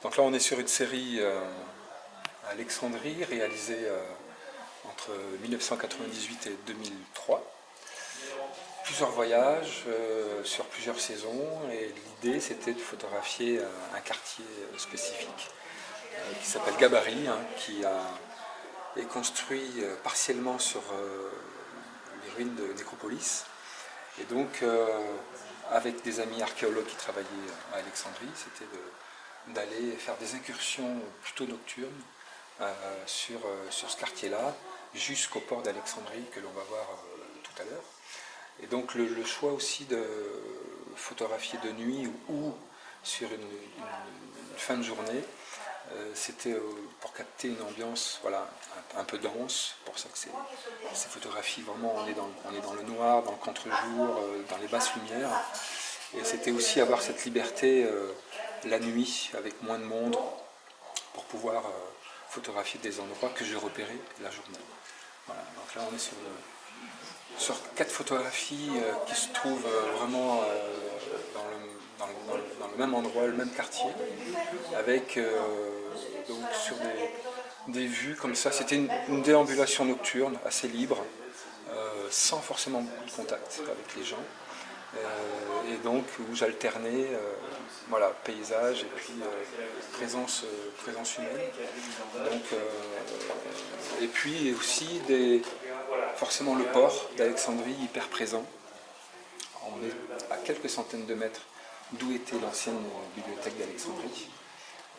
Donc là on est sur une série à Alexandrie réalisée entre 1998 et 2003. Plusieurs voyages sur plusieurs saisons et l'idée c'était de photographier un quartier spécifique qui s'appelle Gabarit, qui est construit partiellement sur les ruines de Nécropolis. Et donc avec des amis archéologues qui travaillaient à Alexandrie, c'était d'aller faire des incursions plutôt nocturnes sur ce quartier-là, jusqu'au port d'Alexandrie que l'on va voir tout à l'heure. Et donc le choix aussi de photographier de nuit ou sur une fin de journée, c'était pour capter une ambiance voilà, un peu dense, pour ça que ces photographies, vraiment on est dans le noir, dans le contre-jour, dans les basses lumières. Et c'était aussi avoir cette liberté la nuit, avec moins de monde, pour pouvoir photographier des endroits que j'ai repérés la journée. Voilà, donc là on est sur 4 photographies qui se trouvent vraiment dans le même endroit, le même quartier, avec donc sur des vues comme ça. C'était une déambulation nocturne assez libre, sans forcément beaucoup de contact avec les gens, et donc où j'alternais voilà, paysage et puis présence humaine. Donc, et puis aussi forcément le port d'Alexandrie hyper présent. On est à quelques centaines de mètres d'où était l'ancienne bibliothèque d'Alexandrie.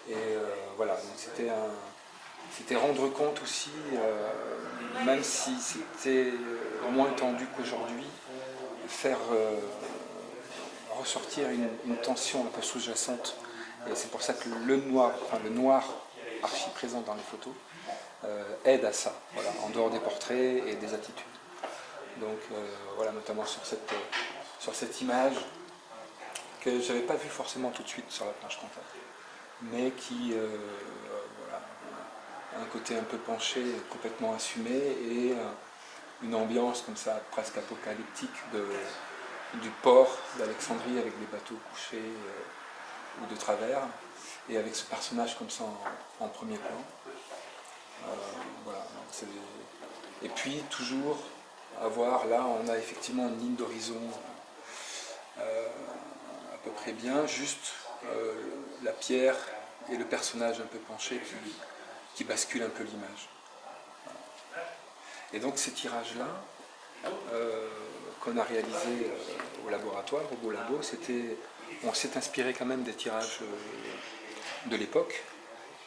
Et voilà, donc c'était rendre compte aussi, même si c'était moins tendu qu'aujourd'hui, faire ressortir une tension un peu sous-jacente. Et c'est pour ça que le noir archi présent dans les photos, aide à ça, voilà, en dehors des portraits et des attitudes. Donc voilà, notamment sur cette image que je n'avais pas vue forcément tout de suite sur la planche contact, mais qui voilà, a un côté un peu penché, complètement assumé, et une ambiance comme ça presque apocalyptique du port d'Alexandrie avec des bateaux couchés ou de travers, et avec ce personnage comme ça en premier plan. Voilà, et puis toujours avoir, là on a effectivement une ligne d'horizon à peu près bien, juste la pierre et le personnage un peu penché qui bascule un peu l'image. Voilà. Et donc ces tirages-là qu'on a réalisés au laboratoire, au Beau Labo, on s'est inspiré quand même des tirages de l'époque,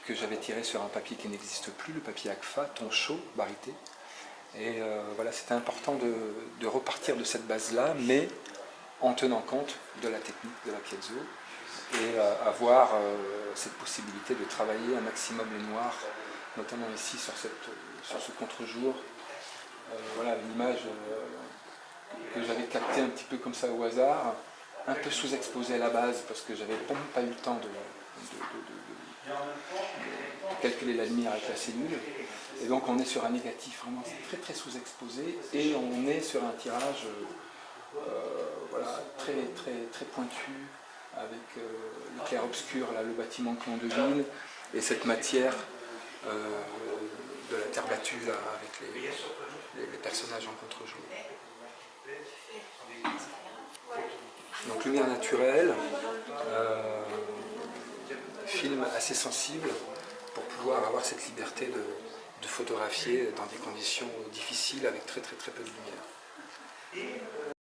que j'avais tiré sur un papier qui n'existe plus, le papier ACFA, ton chaud, barité. Et voilà, c'était important de repartir de cette base-là, mais en tenant compte de la technique de la piezo, et avoir cette possibilité de travailler un maximum le noir, notamment ici sur ce contre-jour. Voilà, une image que j'avais captée un petit peu comme ça au hasard, un peu sous-exposée à la base, parce que j'avais pas eu le temps de calculer la lumière avec la cellule, et donc on est sur un négatif vraiment très très sous-exposé, et on est sur un tirage voilà, très très très pointu, avec le clair-obscur, là, le bâtiment clan de ville, et cette matière de la terre battue là, avec les personnages en contre-jour. Donc lumière naturelle, film assez sensible pour pouvoir avoir cette liberté de photographier dans des conditions difficiles avec très très très peu de lumière.